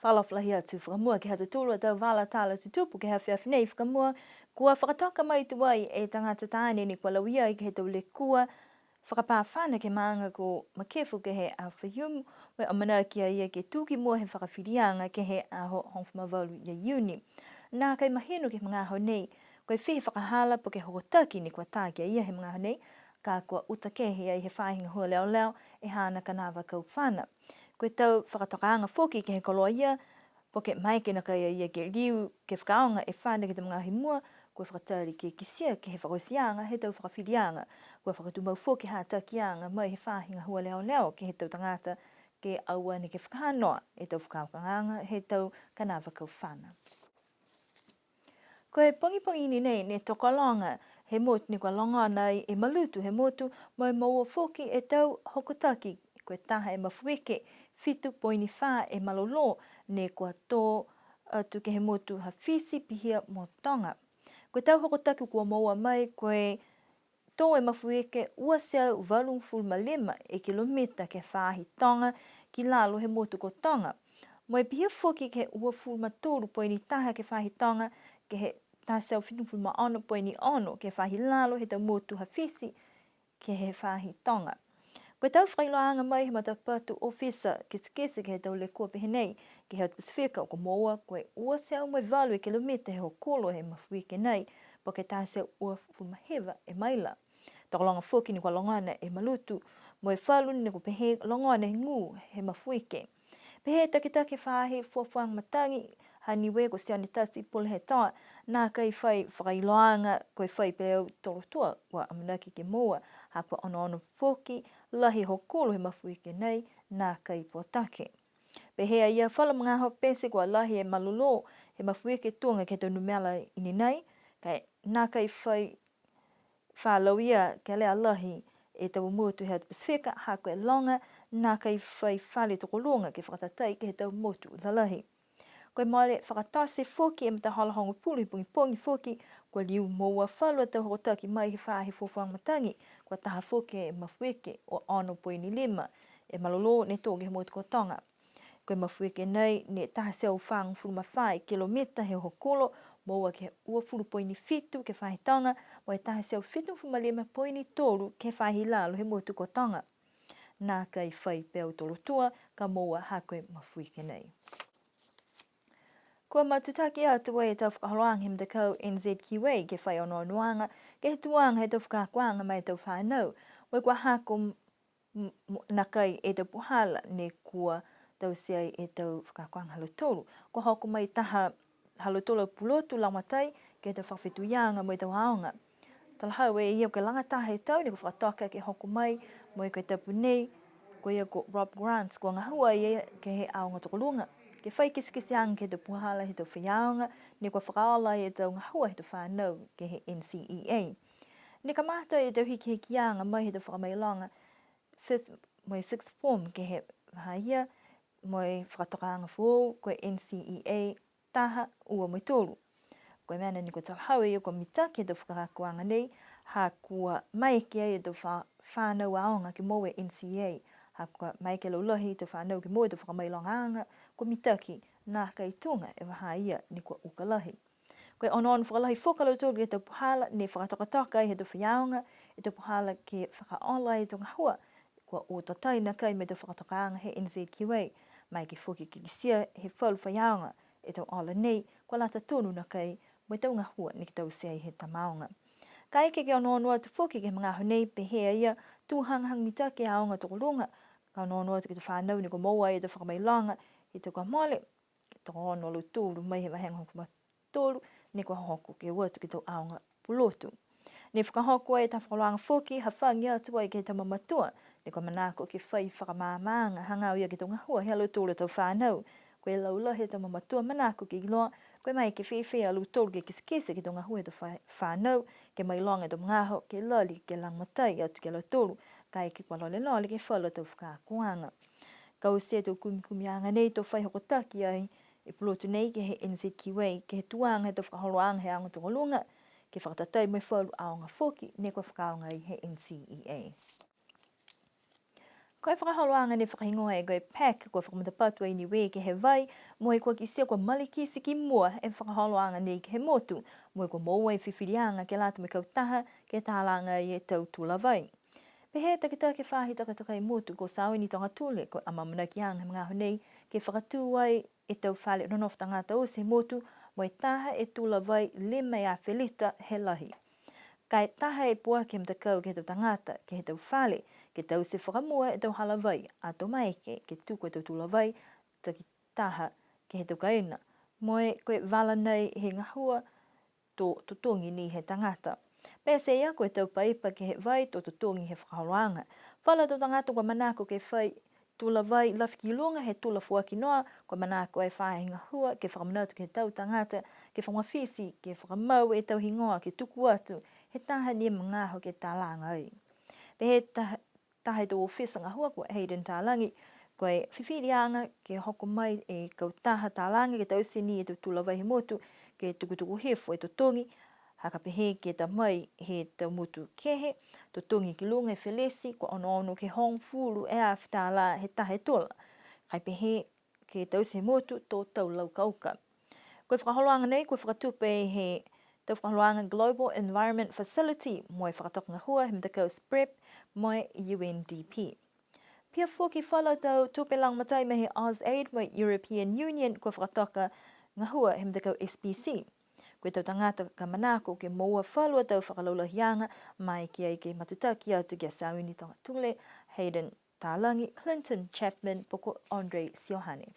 whalawhlahi atu whakamua ke hata tūlua tau wala tāla tutupu ke hawhiawhi nei whakamua kua whakatoka mai tu wai e tangata tāne ni kua lauia i ke he tau le kua whakapāwhana ke maanga ko makefu ke he a whaiumu wai o mana kia ia ke tūki mua he whakawhirianga ke he a hongwhamawalu ia iuni. Nā kai mahinu ke mga honei koe whihi whakahala po ke hokotaki ni kua tākia ia he mga honei ka kua utakehi ai he whāhinga hua leo leo e hana kanawa kau whana. Koe tau whakatokaanga whoki ke he koloa ia po ke maike na kai ia ke liu ke whakaonga e whana ke te mga himua koe whakatari ke kisia ke he whakosianga he tau whakawhirianga koe whakatumau whoki hātakianga mai he whāhinga hua leo leo ke he tau tangata ke aua ni ke whakahanoa e tau whakaokanganga he tau kanawa kau whana. Koe pongi ni nei ne tokalonga he motu ni kua longa nei e malutu he motu mai maua whoki e tau hokotaki koe taha e mawhweke 7.4 e malolo ne kua tō atu ke he motu ha whisi pihia mo tonga. Koe tau hokotaki kua maua mai koe tō e mawhweke ua seau walungful malema e kilomita ke whāhi tonga ki lalo he motu ko tonga. Moe pihia whoki ke ua fulmatoru poini taha ke whāhi tonga ke he tāsau whinuful ma ono poini ono ke whāhi lalo he tau motu ha whisi ke he whāhi tonga. Koe tau whailoanga mai he matapatu ofisa kese ke he tau le kua pehenei ke he Pasifika o ko moa koe ua seau mai walu e kilomita he hokolo he mawhweke nei po ke tāsau ua fulmahewa e maila. Takolonga whoki ni kua longana e malutu moe whalu ni kua pehe longana he ngu he mawhweke. Pehe take whāhi fuafuang matangi haniwe ko siani tasi pole he toa nā kai whai whailoanga koe whai peo torotua wa amanaki ke moa ha kua ono whoki lahi hokolo he mawhweke nei nā kai potake. Pehea ia whala mga ho pese kua lahi e malolo he mawhweke tuanga ke tau numela ini nei kai nā kai whai whalau ia ke lea lahi e tau motu he Pasifika ha koe longa nā kai whai whale tokolonga ke whakatatai ke he tau motu lalahi. Koe maare whakatase whoki e mta halahonga pulu hi pongi whoki kua liu moua whalua tau hokotaki mai he whāhi fuafuang matangi kua taha whoki e mawhweke o 1.5 e malolo ne tō he motu ko tonga. Koe mawhweke nei ne taha seo whang furuma whai kilomita he hokolo moua ke ua 4.7 ke whāhi tonga mo e taha seo 7.5 ke whāhi lalo he motu ko tonga. Nā kai whai peo tolotua ka moua ha koe mawhweke nei. Kua matutaki atu e tau whakaholoanga he mtakau NZQA ke whai ono anuanga ke he tuanga he tau whakakuanga mai tau whanau. Wai kua hako nakai e tau puhala ne kua tau siai e tau whakakuanga halotolu. Kua hoko mai taha halotolu pulotu lamatai ke tau whawhetuyanga mai tau haonga. Talahau e ia ke langataha e tau ni kua whakatoka ke hoko mai mo e koe tapu nei kua ia ko Rob Grants kua ngahua ia ke he aonga tokolunga. Ke whai kisi ang ke te puhala he tau whiaonga, ne kua whakaala e tau ngahua he tau whanau ke he NCEA. Ne ka mata e tau hiki anga mai he tau whakamailonga 5th mai 6th form ke he haia mai whakatokaanga whou koe NCEA taha ua mai tōru. Koe mana ni kua talhau e kua mita ke tau whakakuanga nei ha kua mai ke e tau whanau aonga ke moe NCEA. Ha kua mai ke laulahi tau whanau ke moe tau whakamailonga anga ko mitaki nā kai tunga e waha ia ni kua ukalahi. Koe ono whakalahi whokalo tōru e tau puhala ne whakatokatoka he tau whiaonga e tau puhala ke whakaola e tau ngahua kua o tatai na kai me tau whakatokaanga he NZQA mai ke whoki ki kisia he whalu whiaonga e tau ola nei kua lata tonu na kai me tau ngahua ni ki tau sei he tamaonga. Kai ke ono atu whoki ke mga honei pehea ia tūhanghang mitaki aonga tokolunga ka ono atu ki tau whanau ni kua moa e tau whakamailonga he te kua mole, te kua ono lu tūru mai he wahenga hokuma tūru, ne kua hoko ke watu ki tau aonga pulotu. Ne whakahoko e ta whakaloanga whoki, ha whangi atu ai ke ta mamatua, ne kua manako ke whai whakamāmaanga hangau ia ki tau ngahua he alu tūru tau whanau. Koe laula he ta mamatua manako ke iloa, koe mai ke whewhe alu tūru ke kisikese ki tau ngahua he tau whanau, ke mailonga e tau ngaho, ke lali, ke langmatai atu ke alu tūru, kai ke kua lole lole ke whala tau whakakuanga. Kau se tau kumikumianga nei tau whai hokotaki ai e pulotu nei ke he NZQA ke he tuanga he tau whakaholoanga he aonga tokolunga ke whakatatai mai whalu aonga whoki ne kua whakaonga i he NCEA. Koe whakaholoanga ni whakahingoa e koe pek koe whakamatapatua I niwe ke he vai, mo e koe ki sia koe malikisi ki mua e whakaholoanga ni ke he motu, mo e koe moua I whiwhirianga ke lata me kautaha ke tālanga I e tau tula vai. Pe he takita ke whahi takataka I motu ko sawe ni tonga tule koe amamuna ki anga mga honei ke whakatū ai e tau whale nonof tangata o se motu mo e taha e tula vai lima a felita he lahi. Kai taha e pua ke mtakau ke tau tangata ke he tau whale, ke tau se whakamua e tau hala vai, a tau maike ke tuku e tau tula vai, taki taha ke he tau kaina. Moe koe wala nei he ngahua tō tutongi ni he tangata. Pea se ia koe tau paipa ke he vai tō tutongi he whakaroanga. Whala tō tangata koe manako ke whai tula vai lafiki lunga he tula fuaki noa, koe manako e whahe ngahua ke whakamanatu ke he tau tangata, ke whangawhisi, ke whakamau e tau hingoa ke tuku atu, he taha ni mangaho ke tālanga ai. Pe he taha tō whisa ngahua koe Hayden tālangi, koe whiwhirianga ke hoko mai e kautaha tālanga ke tau sini e tau tula vai he motu, ke tukutuku hefo e tutongi, haka pehe ke ta mai he tau mutu kehe, tutongi ki lunga e whelesi, ko ono ke hong fulu e a whitala he tahe tula. Kai pehe ke tau se motu tō tau lau kauka. Koe whakaholoanga nei, koe whakatupe he tau whakaholoanga Global Environment Facility, moe whakatoka ngahua, he mtakau SPREP, moe UNDP. Pia whoki whala tau tupe lang matai me he AusAid, moe European Union, koe whakatoka ngahua, he mtakau SPC. Koe tau tangata ka manako ke moua whalua tau whakalaulahianga, mai ki ai ke matutaki atu kia Sawini tonga tule, Hayden Tālangi, Clinton Chapman, poko Andre Siohane.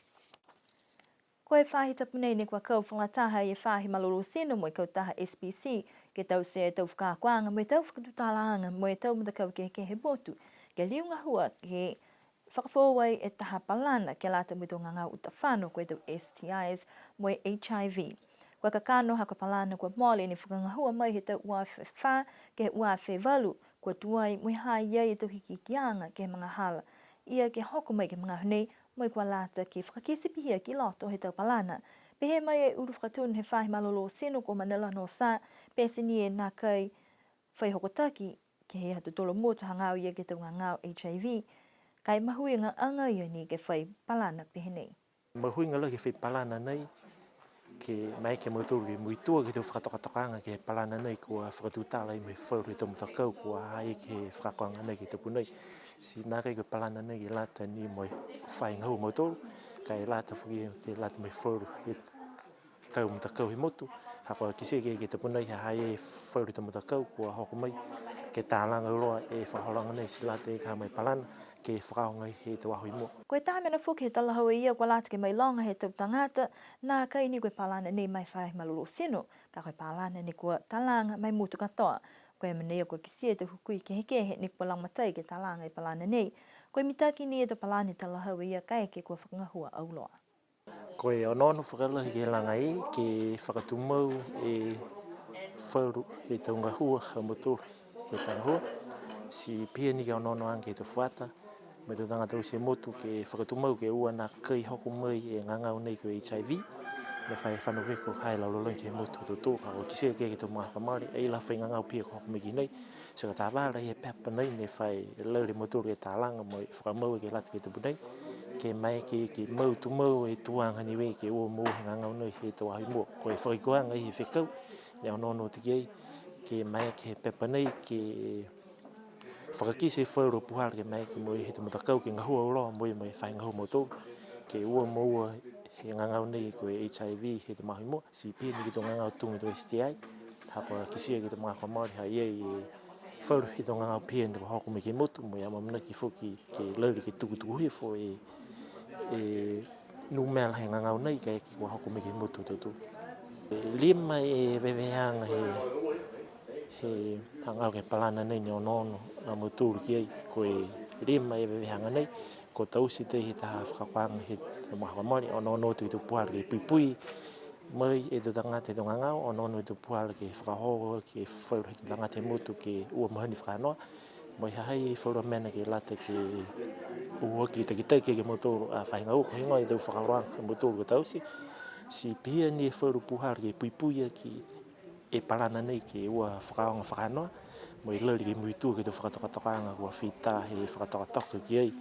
Koe whahi tapunei ne kua kau whangataha I e whahi malolo seno mo e kau taha SPC ke tau se tau whakakuanga mo e tau whakatutalaanga mo e tau matakau ke he botu. Ke liunga hua ke whakawhawai e taha palana ke lata mo i tō ngangau utawhano koe tau STIs mo e HIV. Kua kakano haka palana kua mole ne whakangahua mai he tau ua whewha ke he ua whewalu kua tuai mo e hai iei e tau hikikianga ke mga hala. Ia ke hoko mai ke mga honei mo I kua lata ke whakakesipihia ki loto he tau palana. Pe he mai e uru whakatun he whahi malolo seno ko Manila no sa, pe se ni e nā kai whaihokotaki ke he hatu tolo motu hangau ia ke tau ngangau HIV, kai mahui ngā anga ia ni ke whai palana pe he nei. Mahui ngā ke whai palana nei, ke mai ke mauturu ke muitua ke tau whakatokatokanga ke palana nei kua whakatutala I me whauru he tau mutakau kua hai ke whakakoanga nei ke tapu nei. Si nā kai ke palana nei ke lata ni mo whai ngau mauturu, kai lata whuki ke lata me whauru he tau mutakau he motu, hapa kise ke tapu nei hai e whauru tau mutakau kua hoko mai, ke tālanga uroa e whaholanga nei si lata e ka mai palana, ke whakaonga he te waho I mua. Koe taha mena whuki he talahaua ia kua lata ke mai longa he tau tangata, nā kai ni koe palana nei mai whahi malolo seno, ka koe palana ni kua talanga mai mutu katoa. Koe mena ia kua kisia te hukui ke hekehe ni kua langmatai ke talanga I palana nei, koe mitaki ni e te palana talahaua ia kai ke kua whakangahua auloa. Koe onono whakalahi ke langa e, ke whakatumau e whauru he tau ngahua ha motori he whanahua, si pia ni ke onono ange te whata, me te tangata o se motu ke whakatumau ke ua nā kai hoko mai e ngangau nei ko HIV, me whai whanaweko hai laulolong ke motu to tō, kako kise ke te maha kamari, ei la whai ngangau pia ko hoko mai ki nei, so ka tā wāra e pepa nei ne whai lauri motoru e tālanga mo whakamau ke lata ke te bunei, ke mai ke mau tu mau e tuanga niwe ke ua mo he ngangau nei he te wahi mua, ko e whaikoanga I he whekau, ne onono te kei, ke mai ke pepa nei ke whakakise whauro puhara ke mai ke mo he te matakau ke ngahua uroa mo I whai ngahua motoru, ke ua mo he ngangau nei ko e HIV he te mahi mua, si pia ni ki tō ngangau tungi to STI, hapa kisia ki te maha kamari ha iei e whauru he tō ngangau pia ni hoko me ke motu, mo I amamuna ki whuki ke lauri ke tukutuku hefo e numela he ngangau nei ka ki kua hoko me ke motu tatu. Lima e weweanga he hangau ke palana nei ni onono a moturu ki ei, ko e lima e wewehanga nei, ko tausi te he taha whakakwanga he mahakamari, onono tu puhara ke puipui, mai e te tangata te ngangau, onono tu puhara ke whakahoa, ke whauru he te tangata he motu ke ua mahani whakanoa, mai hahai whaura mena ke lata ke ua ki te kitaike ke motoru a whahinga uko, hinga I tau whakaroanga he motoru ke tausi, si pia ni e whauru puhara ke puipuia ki e palana nei ke ua whakaonga whakanoa, mo I lauri ke muitua ke te whakatokatokanga kua whita he whakatokatoka ki ei,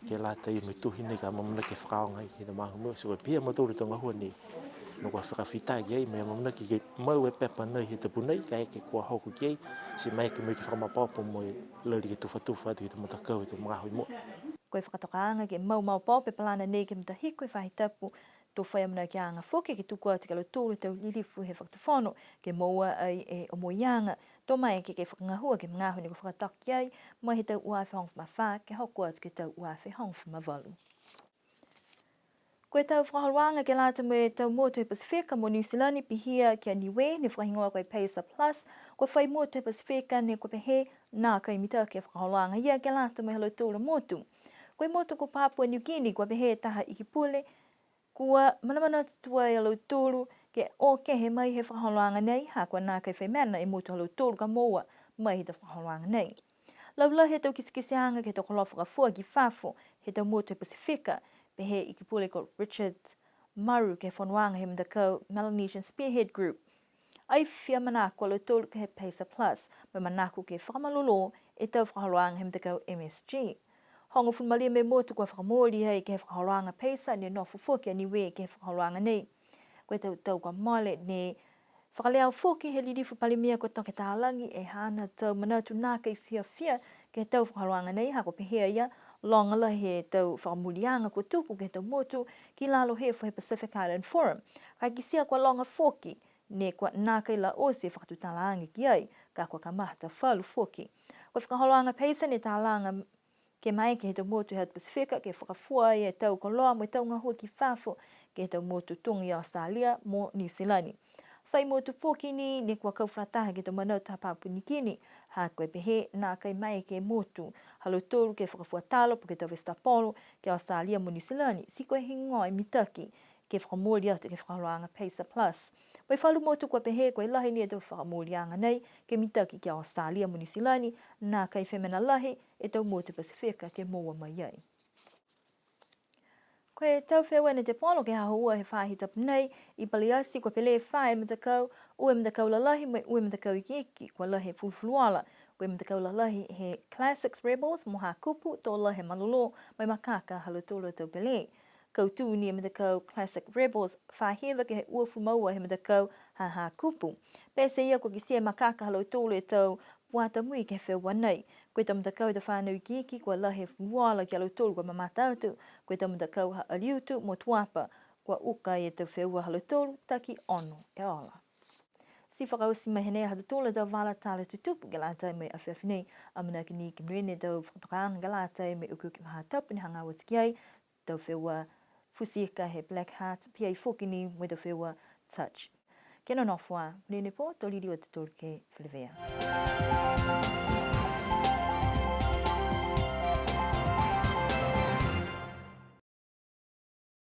ke la tai me tu hine ka mamna ke whakaonga i he mahu mo so pia mo tōru tonga hua ni no kwa whakawhita ki ei me mamna ki ke mau e pepa nei he te punei ka eke kua hoku ki ei si mai ke me ke whakamapopo mo e lori ke tuwha atu ki te matakau i te mga hui mo. Koe whakatokaanga ke mau pope palana nei ke mtahi koe whahitapu tō whaiamana ki anga whoke ke tuku atu ke lo tōru tau lilifu he whakatawhono ke maua ai e o moianga tō mai ke whakangahua ke mga honi ko whakataki ai mai he tau uawhi hongwhi mawha ke hoku atu ke tau uawhi hongwhi mawalu. Koe tau whakahaluanga ke lata mo e tau motu he Pasifika mo New Zealand pihia ki a Niuean ni whahingoa koe Paisa Plus koe whai motu he Pasifika ne koe pehe nā kai mita ke whakahaluanga ia ke lata mo e halo tōra motu. Koe motu ko Papua New Guinea koe pehe taha ikipule kua manamana tutua e halo tōru ke o ke he mai he whakahaluanga nei ha kua nā kai whaimena e motu halo tōru ka moa mai he ta whakahaluanga nei. Laula he tau kisikisianga ke tau kolofa ka fua ki whafo he tau motu he Pasifika pehe ikipule ko Richard Maru ke whanuanga he mdakau Melanesian Spearhead Group. Ai whia manako lo tōru ke he Paisa Plus me manako ke whakamalolo e tau whakahaluanga he mdakau MSG. Hongo whumalia me motu kua whakamori hei ke he whakahaluanga Paisa ne nofu fuki a niwe ke he whakahaluanga nei. Koe tau kua mole ne whakaleau fuki he lirifu palimia ko toke tālangi e hana tau manatu nā kei whia ke he tau whakahaluanga nei hako pehea ia longala he tau whakamulianga ko tupu ke tau motu ki lalo he he Pacific Island Forum. Kai kisia kua longa fuki ne kua nā kei la osi e whakatutalaangi ki ai ka kua kamahata whalu fuki. Koe whakahaluanga Paisa ne tālanga ke mai ke he tau motu he Pasifika ke whakafua e tau koloa mo e tau ngahua ki whafo ke he tau motu tungi a Australia mo New Zealand. Whai motu poki ni ne kua kauwhataha ke tau manau taha Papua New Guinea ha koe pehe nā kai mai ke motu halo tōru ke whakafua talo po ke tau Vestapolo ke Australia mo New Zealand si koe hingoa i mitaki ke whakamori atu ke whakahaluanga Paisa Plus. Wai whalu motu kua pehe koe lahi ni e tau whakamorianga nei ke mitaki ke Australia mo New Zealand nā kai whemena lahi e tau motu Pasifika ke moa mai ai. Koe tau whewa ne te pono ke hahua he whahi tapu nei i Baliasi koe pele whae mtakau ue mtakau lalahi me ue mtakau iki kua lahi fulfuluala. Koe mtakau lalahi he Classics Rebels mo ha kupu tō lahi malolo mai makaka halo tōla tau pele. Kau tū ni mtakau Classic Rebels whahewa ke he uafu maua he mtakau ha kupu. Pese ia koe kisia makaka halo tōla tau puata mui ke whewa nei. Koe tam mtakau te whanau ki kua lahi fuwala ki alo tōru kua mamata atu. Koe tam mtakau ha aliutu mo tuapa kua uka e te whewa halo tōru taki ono e ola. Si whakausi mai henei hata tōla tau wala tāle tutupu ke lātai mai awhiawhinei amana ki ni kimrene tau whakatokaanga ke lātai mai uku ki maha tapu ni hanga watiki ai tau whewa fusika he Black Heart pia i whoki ni mo tau whewa Touch. Kena nofua, mrene po, tōliri o te tōru ke Whilewea.